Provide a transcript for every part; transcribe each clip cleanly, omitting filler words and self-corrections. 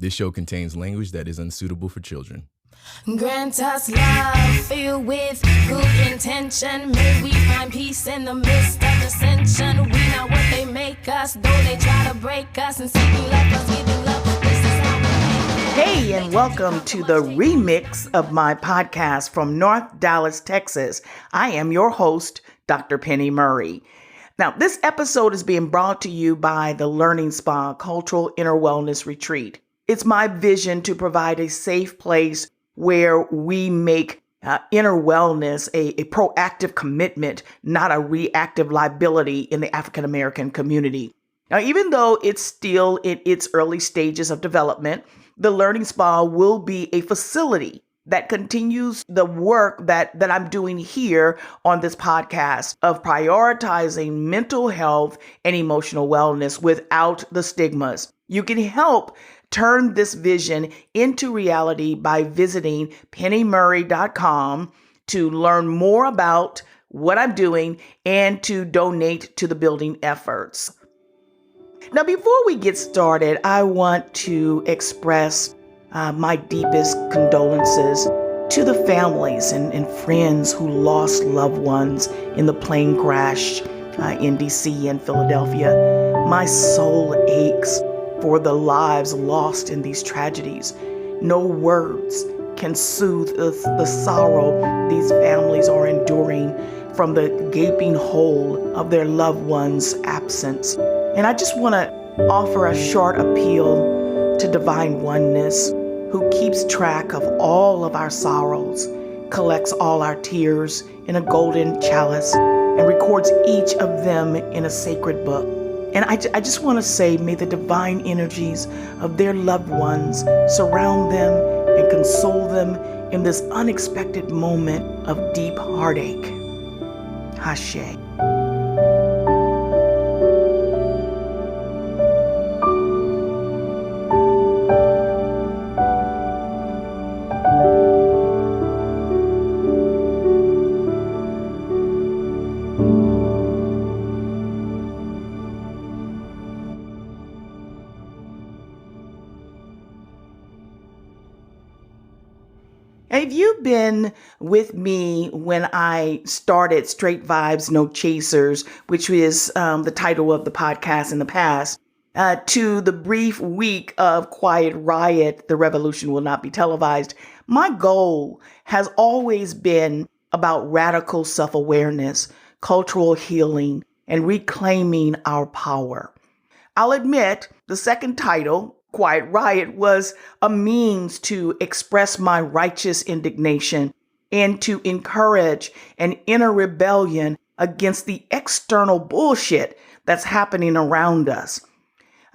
This show contains language that is unsuitable for children. Grant us love filled with good intention. May we find peace in the midst of dissension. We not what they make us, though they try to break us. And say you love us, giving love. This is how we make it. Hey, and welcome to the remix of my podcast from North Dallas, Texas. I am your host, Dr. Penny Murray. Now, this episode is being brought to you by the Learning Spa Cultural Inner Wellness Retreat. It's my vision to provide a safe place where we make inner wellness a proactive commitment, not a reactive liability in the African American community. Now, even though it's still in its early stages of development, the Learning Spa will be a facility that continues the work that I'm doing here on this podcast of prioritizing mental health and emotional wellness without the stigmas. You can help turn this vision into reality by visiting pennymurray.com to learn more about what I'm doing and to donate to the building efforts. Now, before we get started, I want to express my deepest condolences to the families and friends who lost loved ones in the plane crash in DC and Philadelphia. My soul aches for the lives lost in these tragedies. No words can soothe the sorrow these families are enduring from the gaping hole of their loved one's absence. And I just want to offer a short appeal to divine oneness, who keeps track of all of our sorrows, collects all our tears in a golden chalice, and records each of them in a sacred book. And I just want to say, may the divine energies of their loved ones surround them and console them in this unexpected moment of deep heartache. Hashay. Have you been with me when I started Straight Vibes, No Chasers, which is the title of the podcast in the past, to the brief week of Quiet Riot, The Revolution Will Not Be Televised? My goal has always been about radical self-awareness, cultural healing, and reclaiming our power. I'll admit the second title, Quiet Riot, was a means to express my righteous indignation and to encourage an inner rebellion against the external bullshit that's happening around us.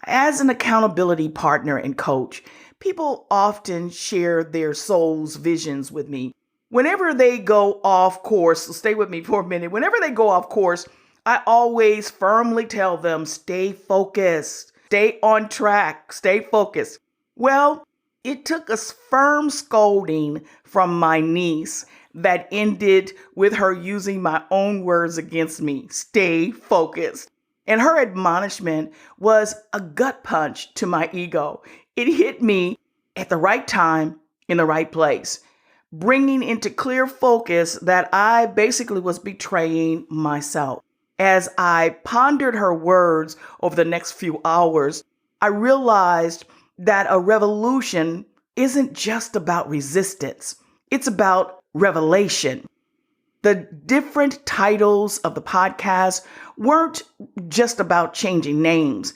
As an accountability partner and coach, people often share their soul's visions with me. Whenever they go off course, so stay with me for a minute. Whenever they go off course, I always firmly tell them, stay focused. Stay on track, stay focused. Well, it took a firm scolding from my niece that ended with her using my own words against me. Stay focused. And her admonishment was a gut punch to my ego. It hit me at the right time in the right place, bringing into clear focus that I basically was betraying myself. As I pondered her words over the next few hours, I realized that a revolution isn't just about resistance. It's about revelation. The different titles of the podcast weren't just about changing names.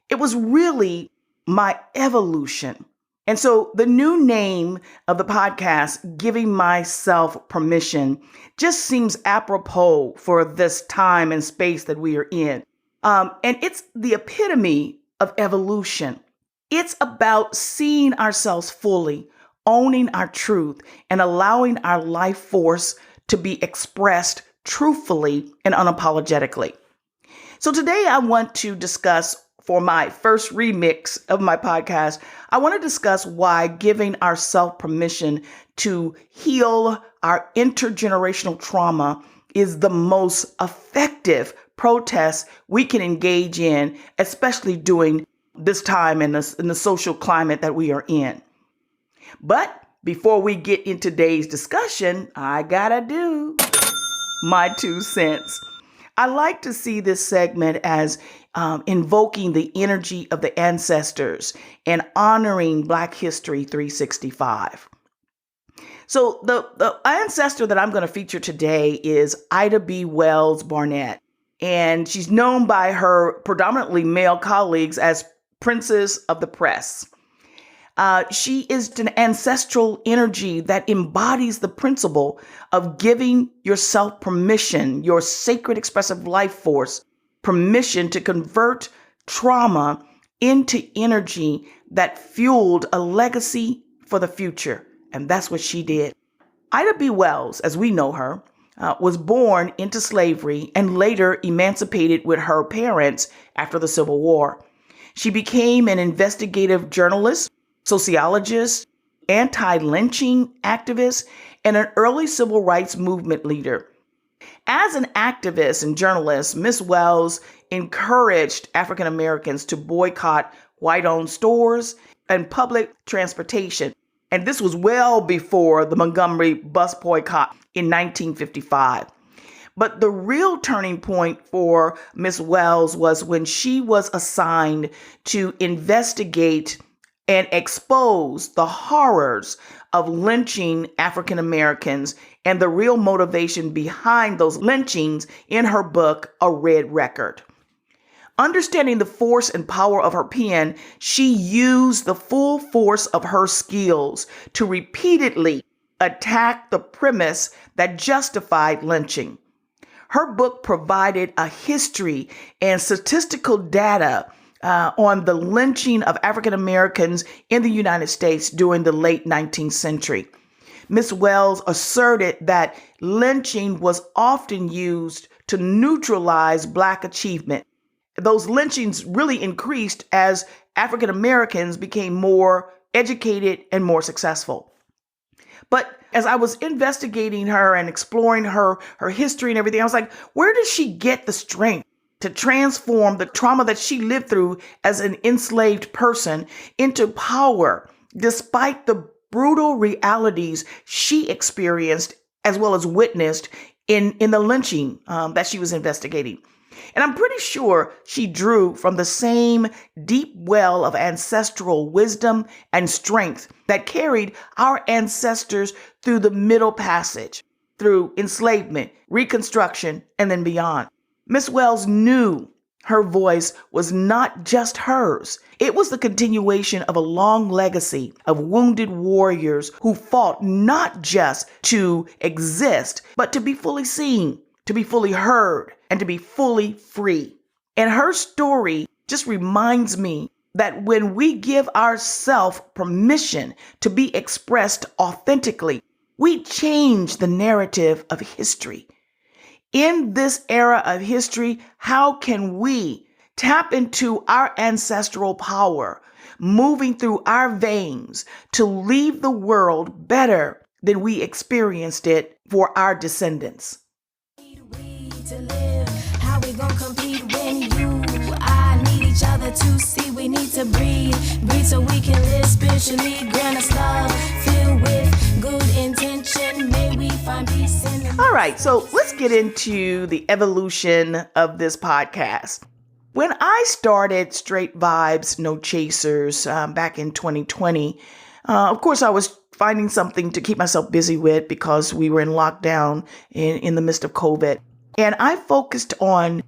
It was really my evolution. And so the new name of the podcast, Giving Myself Permission, just seems apropos for this time and space that we are in. And it's the epitome of evolution. It's about seeing ourselves fully, owning our truth, and allowing our life force to be expressed truthfully and unapologetically. So today I want to discuss, for my first remix of my podcast, I want to discuss why giving ourselves permission to heal our intergenerational trauma is the most effective protest we can engage in, especially during this time in the social climate that we are in. But before we get in today's discussion, I gotta do my 2 cents. I like to see this segment as invoking the energy of the ancestors and honoring Black History 365. So the ancestor that I'm going to feature today is Ida B. Wells Barnett, and she's known by her predominantly male colleagues as Princess of the Press. She is an ancestral energy that embodies the principle of giving yourself permission, your sacred expressive life force, permission to convert trauma into energy that fueled a legacy for the future. And that's what she did. Ida B. Wells, as we know her, was born into slavery and later emancipated with her parents after the Civil War. She became an investigative journalist, sociologist, anti-lynching activist, and an early civil rights movement leader. As an activist and journalist, Miss Wells encouraged African Americans to boycott white-owned stores and public transportation. And this was well before the Montgomery bus boycott in 1955. But the real turning point for Miss Wells was when she was assigned to investigate and expose the horrors of lynching African Americans and the real motivation behind those lynchings in her book, A Red Record. Understanding the force and power of her pen, she used the full force of her skills to repeatedly attack the premise that justified lynching. Her book provided a history and statistical data on the lynching of African Americans in the United States during the late 19th century. Miss Wells asserted that lynching was often used to neutralize Black achievement. Those lynchings really increased as African Americans became more educated and more successful. But as I was investigating her and exploring her history and everything, I was like, where does she get the strength to transform the trauma that she lived through as an enslaved person into power, despite the brutal realities she experienced as well as witnessed in the lynching that she was investigating? And I'm pretty sure she drew from the same deep well of ancestral wisdom and strength that carried our ancestors through the Middle Passage, through enslavement, Reconstruction, and then beyond. Miss Wells knew her voice was not just hers. It was the continuation of a long legacy of wounded warriors who fought not just to exist, but to be fully seen, to be fully heard, and to be fully free. And her story just reminds me that when we give ourselves permission to be expressed authentically, we change the narrative of history. In this era of history, how can we tap into our ancestral power, moving through our veins to leave the world better than we experienced it for our descendants? To live, how we gon' compete when you, I need each other to see. We need to breathe so we can live spiritually. Grant us love, filled with good intention. May we find peace in the. All right, so let's get into the evolution of this podcast. When I started Straight Vibes, No Chasers back in 2020, of course, I was finding something to keep myself busy with because we were in lockdown in the midst of COVID. And I focused on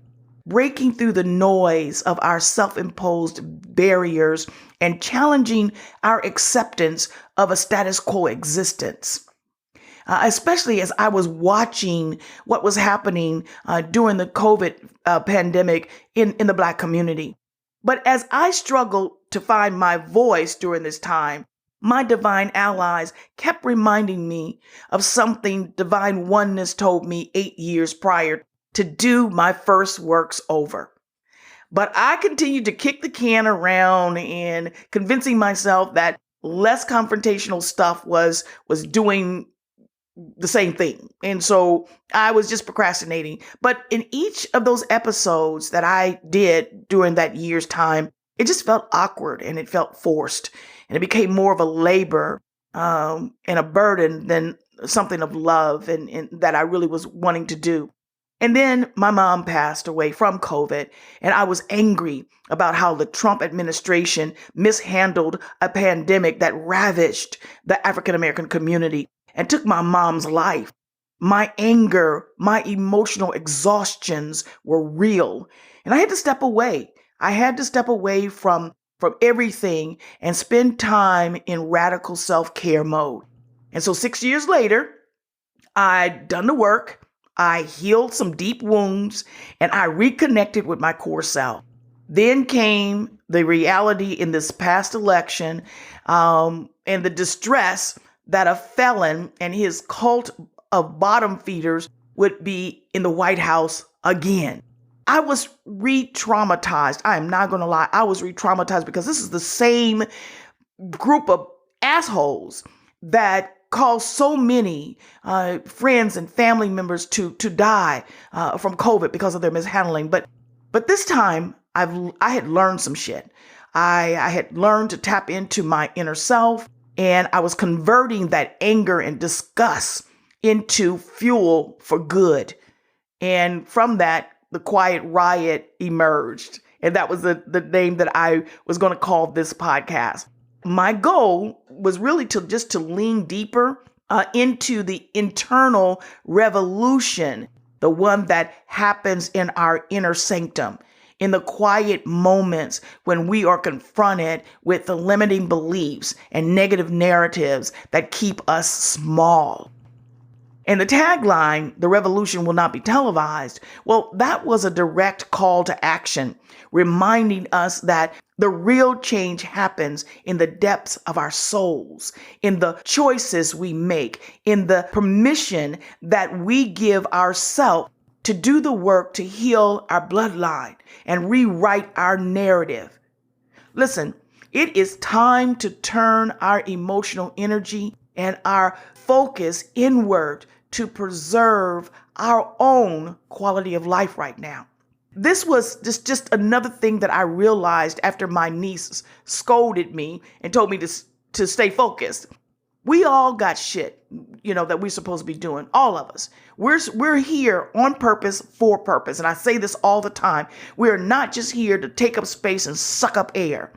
breaking through the noise of our self-imposed barriers and challenging our acceptance of a status quo existence. Especially as I was watching what was happening during the COVID pandemic in the Black community. But as I struggled to find my voice during this time, my divine allies kept reminding me of something Divine Oneness told me 8 years prior: to do my first works over. But I continued to kick the can around and convincing myself that less confrontational stuff was doing the same thing. And so I was just procrastinating. But in each of those episodes that I did during that year's time, it just felt awkward and it felt forced. And it became more of a labor and a burden than something of love and that I really was wanting to do. And then my mom passed away from COVID, and I was angry about how the Trump administration mishandled a pandemic that ravaged the African American community and took my mom's life. My anger, my emotional exhaustions were real, and I had to step away. I had to step away from everything and spend time in radical self-care mode. And so 6 years later, I'd done the work. I healed some deep wounds and I reconnected with my core self. Then came the reality in this past election and the distress that a felon and his cult of bottom feeders would be in the White House again. I was re-traumatized. I am not going to lie. I was re-traumatized because this is the same group of assholes that caused so many friends and family members to die from COVID because of their mishandling. But this time I had learned some shit. I had learned to tap into my inner self, and I was converting that anger and disgust into fuel for good. And from that, the Quiet Riot emerged. And that was the name that I was going to call this podcast. My goal was really to lean deeper into the internal revolution, the one that happens in our inner sanctum, in the quiet moments when we are confronted with the limiting beliefs and negative narratives that keep us small. And the tagline, "The revolution will not be televised," well, that was a direct call to action, reminding us that the real change happens in the depths of our souls, in the choices we make, in the permission that we give ourselves to do the work to heal our bloodline and rewrite our narrative. Listen, it is time to turn our emotional energy and our focus inward to preserve our own quality of life right now. This was just another thing that I realized after my niece scolded me and told me to stay focused. We all got shit, that we're supposed to be doing. All of us. We're here on purpose, for purpose. And I say this all the time. We're not just here to take up space and suck up air.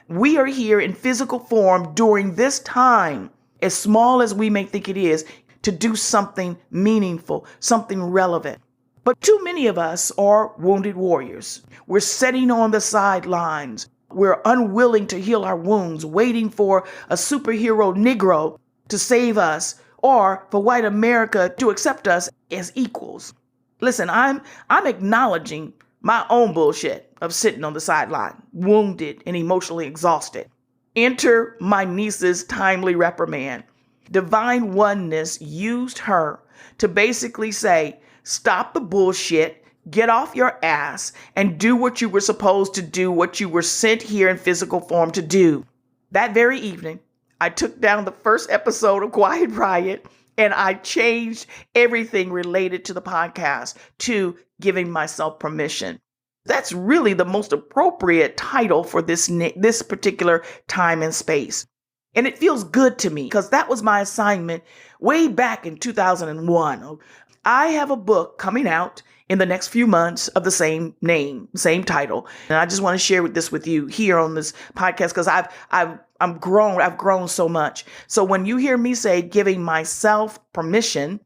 We are here in physical form during this time, as small as we may think it is, to do something meaningful, something relevant. But too many of us are wounded warriors. We're sitting on the sidelines. We're unwilling to heal our wounds, waiting for a superhero Negro to save us or for white America to accept us as equals. Listen, I'm acknowledging my own bullshit of sitting on the sideline, wounded and emotionally exhausted. Enter my niece's timely reprimand. Divine Oneness used her to basically say, stop the bullshit, get off your ass, and do what you were supposed to do, what you were sent here in physical form to do. That very evening, I took down the first episode of Quiet Riot, and I changed everything related to the podcast to giving myself permission. That's really the most appropriate title for this particular time and space. And it feels good to me because that was my assignment way back in 2001. I have a book coming out in the next few months of the same name, same title. And I just want to share this with you here on this podcast because I've grown so much. So when you hear me say giving myself permission,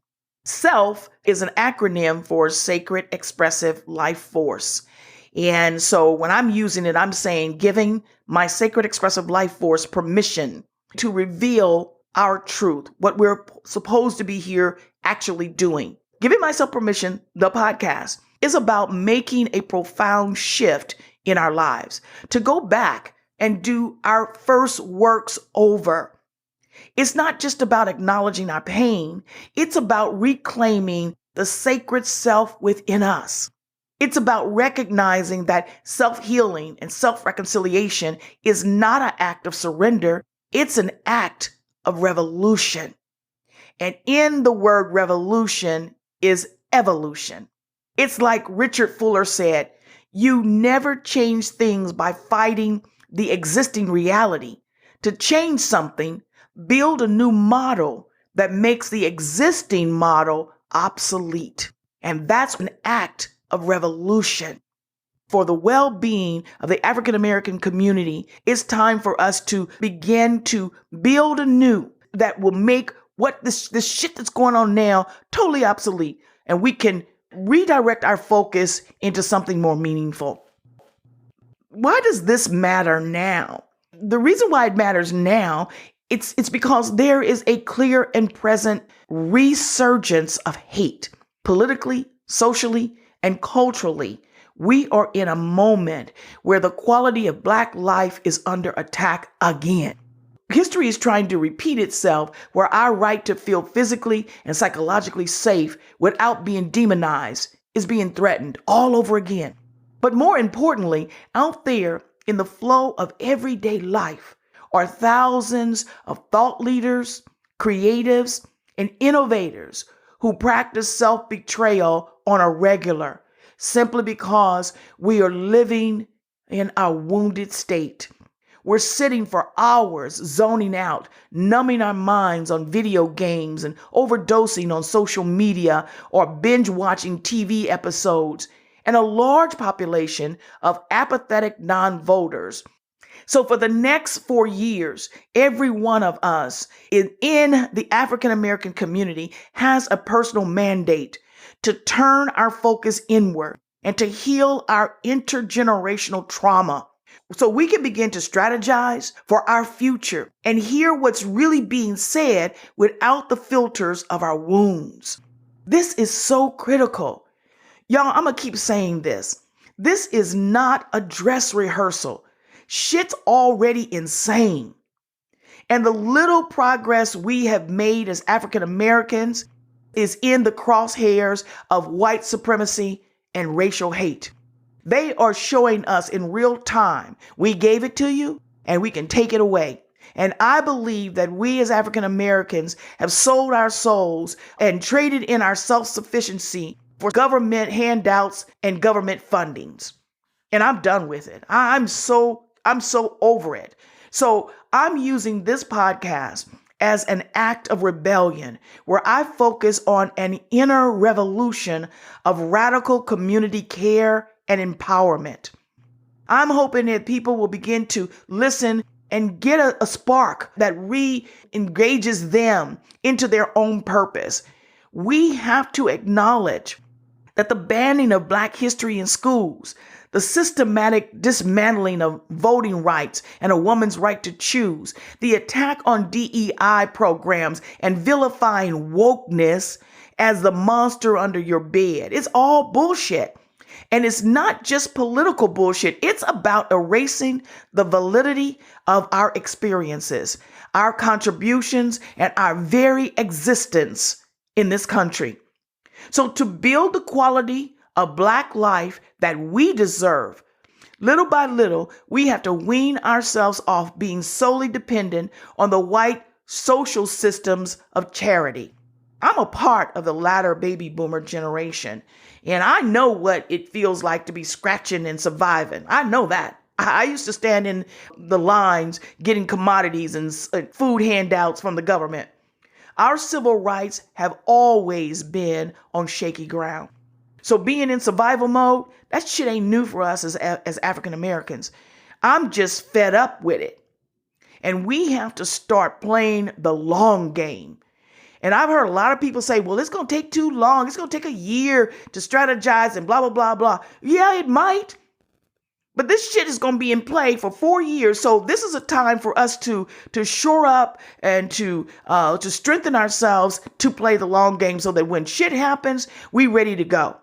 self is an acronym for Sacred Expressive Life Force. And so when I'm using it, I'm saying giving my Sacred Expressive Life Force permission to reveal our truth, what we're supposed to be here actually doing. Giving myself permission, the podcast, is about making a profound shift in our lives, to go back and do our first works over. It's not just about acknowledging our pain. It's about reclaiming the sacred self within us. It's about recognizing that self-healing and self-reconciliation is not an act of surrender. It's an act of revolution. And in the word revolution is evolution. It's like Richard Fuller said, You never change things by fighting the existing reality. To change something, build a new model that makes the existing model obsolete. And that's an act of revolution. For the well-being of the African American community, it's time for us to begin to build anew that will make what this shit that's going on now totally obsolete. And we can redirect our focus into something more meaningful. Why does this matter now? The reason why it matters now, it's because there is a clear and present resurgence of hate, politically, socially, and culturally. We are in a moment where the quality of Black life is under attack again. History is trying to repeat itself, where our right to feel physically and psychologically safe without being demonized is being threatened all over again. But more importantly, out there in the flow of everyday life are thousands of thought leaders, creatives, and innovators who practice self-betrayal on a regular, simply because we are living in our wounded state. We're sitting for hours, zoning out, numbing our minds on video games and overdosing on social media or binge watching TV episodes, and a large population of apathetic non-voters. So for the next 4 years, every one of us in the African American community has a personal mandate to turn our focus inward and to heal our intergenerational trauma, so we can begin to strategize for our future and hear what's really being said without the filters of our wounds. This is so critical. Y'all, I'm going to keep saying this. This is not a dress rehearsal. Shit's already insane. And the little progress we have made as African Americans is in the crosshairs of white supremacy and racial hate. They are showing us in real time, we gave it to you and we can take it away. And I believe that we as African Americans have sold our souls and traded in our self-sufficiency for government handouts and government fundings. And I'm done with it. I'm so over it. So I'm using this podcast as an act of rebellion, where I focus on an inner revolution of radical community care and empowerment. I'm hoping that people will begin to listen and get a spark that re-engages them into their own purpose. We have to acknowledge that the banning of Black history in schools, the systematic dismantling of voting rights and a woman's right to choose, the attack on DEI programs, and vilifying wokeness as the monster under your bed, it's all bullshit. And it's not just political bullshit. It's about erasing the validity of our experiences, our contributions, and our very existence in this country. So to build the quality of Black life that we deserve, little by little, we have to wean ourselves off being solely dependent on the white social systems of charity. I'm a part of the latter baby boomer generation, and I know what it feels like to be scratching and surviving. I know that. I used to stand in the lines getting commodities and food handouts from the government. Our civil rights have always been on shaky ground. So being in survival mode, that shit ain't new for us as African Americans. I'm just fed up with it. And we have to start playing the long game. And I've heard a lot of people say, well, it's going to take too long. It's going to take a year to strategize and blah, blah, blah, blah. Yeah, it might. But this shit is going to be in play for 4 years. So this is a time for us to shore up and to strengthen ourselves to play the long game so that when shit happens, we ready to go.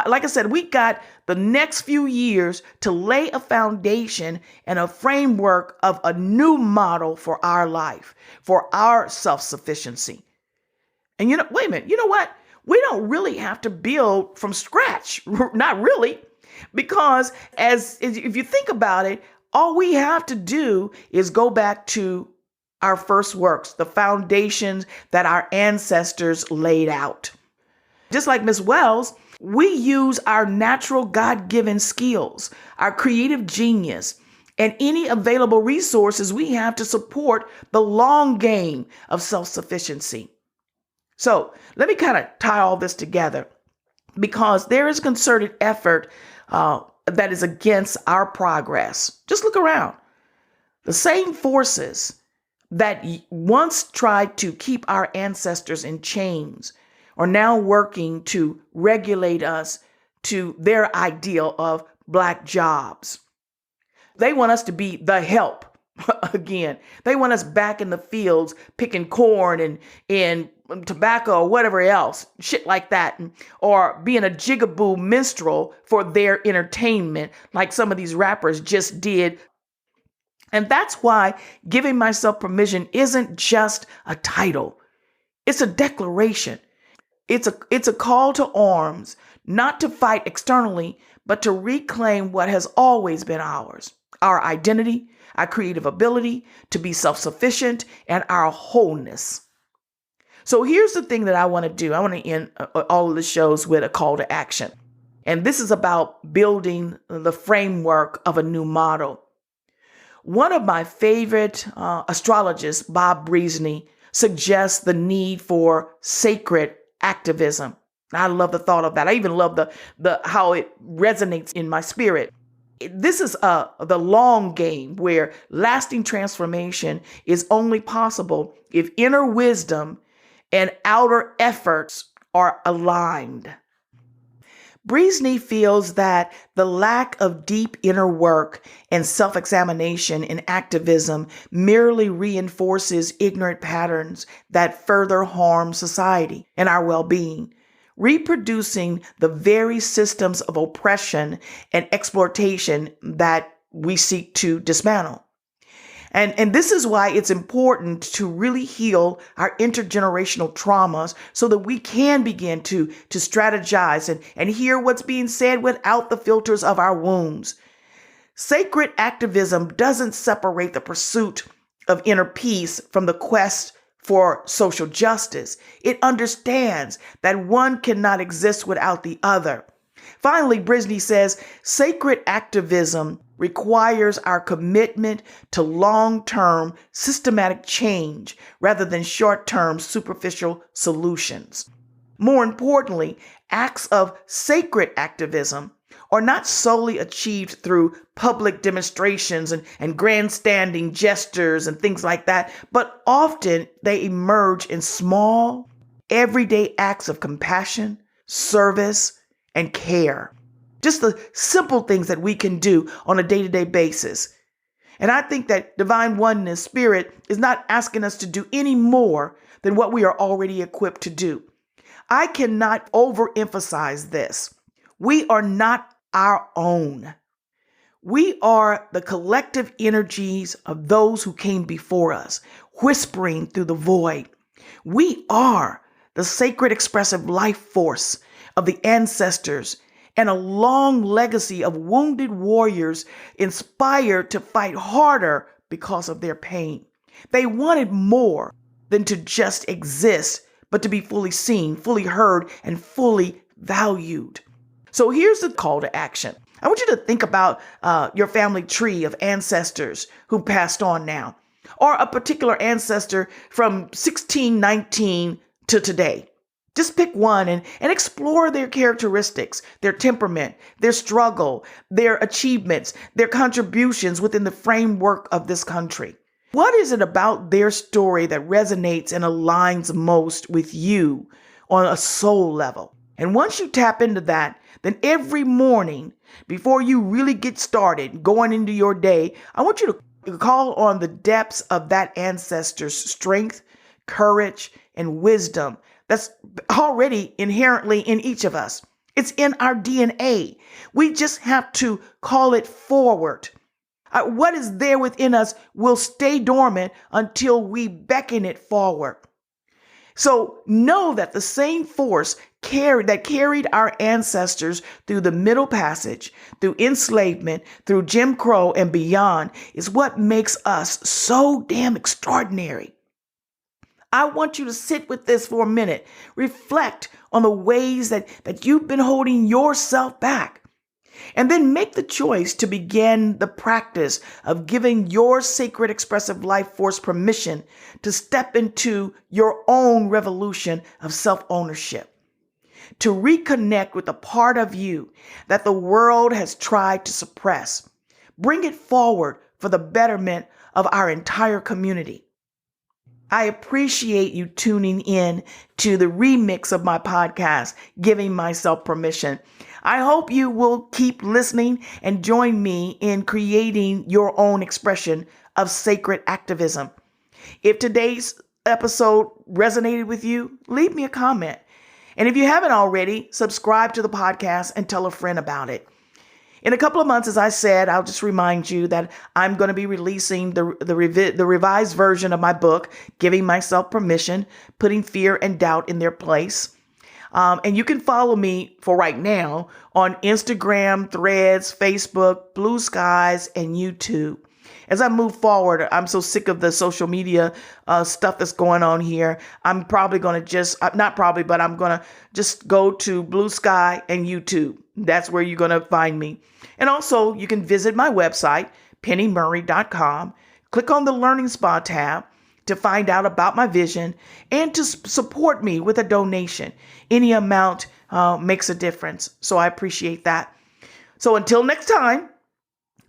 Like I said, we got the next few years to lay a foundation and a framework of a new model for our life, for our self-sufficiency. And wait a minute, you know what? We don't really have to build from scratch. Not really. Because if you think about it, all we have to do is go back to our first works, the foundations that our ancestors laid out. Just like Miss Wells, We use our natural God-given skills, our creative genius, and any available resources we have to support the long game of self-sufficiency. So let me kind of tie all this together, because there is concerted effort that is against our progress. Just look around. The same forces that once tried to keep our ancestors in chains are now working to regulate us to their ideal of Black jobs. They want us to be the help again. They want us back in the fields picking corn and tobacco or whatever else, shit like that, or being a jigaboo minstrel for their entertainment, like some of these rappers just did. And that's why giving myself permission isn't just a title. It's a declaration. It's a call to arms, not to fight externally, but to reclaim what has always been ours: our identity, our creative ability to be self-sufficient, and our wholeness. So here's the thing that I want to do. I want to end all of the shows with a call to action. And this is about building the framework of a new model. One of my favorite astrologists, Bob Breesney, suggests the need for sacred activism. I love the thought of that. I even love the how it resonates in my spirit. This is the long game where lasting transformation is only possible if inner wisdom and outer efforts are aligned. Breesney feels that the lack of deep inner work and self-examination in activism merely reinforces ignorant patterns that further harm society and our well-being, reproducing the very systems of oppression and exploitation that we seek to dismantle. And this is why it's important to really heal our intergenerational traumas so that we can begin to strategize and hear what's being said without the filters of our wounds. Sacred activism doesn't separate the pursuit of inner peace from the quest for social justice. It understands that one cannot exist without the other. Finally, Breesney says, sacred activism requires our commitment to long-term systematic change rather than short-term superficial solutions. More importantly, acts of sacred activism are not solely achieved through public demonstrations and grandstanding gestures and things like that, but often they emerge in small, everyday acts of compassion, service, and care. Just the simple things that we can do on a day-to-day basis. And I think that divine oneness spirit is not asking us to do any more than what we are already equipped to do. I cannot overemphasize this. We are not our own. We are the collective energies of those who came before us, whispering through the void. We are the sacred expressive life force of the ancestors and a long legacy of wounded warriors inspired to fight harder because of their pain. They wanted more than to just exist, but to be fully seen, fully heard, and fully valued. So here's the call to action. I want you to think about your family tree of ancestors who passed on now, or a particular ancestor from 1619 to today. Just pick one and explore their characteristics, their temperament, their struggle, their achievements, their contributions within the framework of this country. What is it about their story that resonates and aligns most with you on a soul level? And once you tap into that, then every morning before you really get started going into your day, I want you to call on the depths of that ancestor's strength, courage, and wisdom that's already inherently in each of us. It's in our DNA. We just have to call it forward. What is there within us will stay dormant until we beckon it forward. So know that the same force that carried our ancestors through the Middle Passage, through enslavement, through Jim Crow and beyond is what makes us so damn extraordinary. I want you to sit with this for a minute. Reflect on the ways that you've been holding yourself back. And then make the choice to begin the practice of giving your sacred expressive life force permission to step into your own revolution of self-ownership, to reconnect with the part of you that the world has tried to suppress. Bring it forward for the betterment of our entire community. I appreciate you tuning in to the remix of my podcast, Giving Myself Permission. I hope you will keep listening and join me in creating your own expression of sacred activism. If today's episode resonated with you, leave me a comment. And if you haven't already, subscribe to the podcast and tell a friend about it. In a couple of months, as I said, I'll just remind you that I'm going to be releasing the revised version of my book, Giving Myself Permission, Putting Fear and Doubt in Their Place. And you can follow me for right now on Instagram, Threads, Facebook, Blue Skies, and YouTube. As I move forward, I'm so sick of the social media stuff that's going on here. I'm probably going to I'm going to just go to Blue Sky and YouTube. That's where you're going to find me. And also, you can visit my website, pennymurray.com. Click on the Learning Spa tab to find out about my vision and to support me with a donation. Any amount makes a difference. So I appreciate that. So until next time,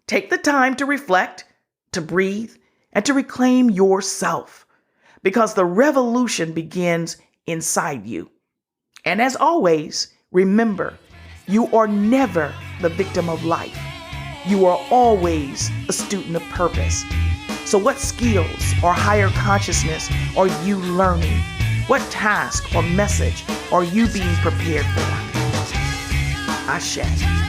take the time to reflect, to breathe, and to reclaim yourself, because the revolution begins inside you. And as always, remember, you are never the victim of life. You are always a student of purpose. So what skills or higher consciousness are you learning? What task or message are you being prepared for? Ashe.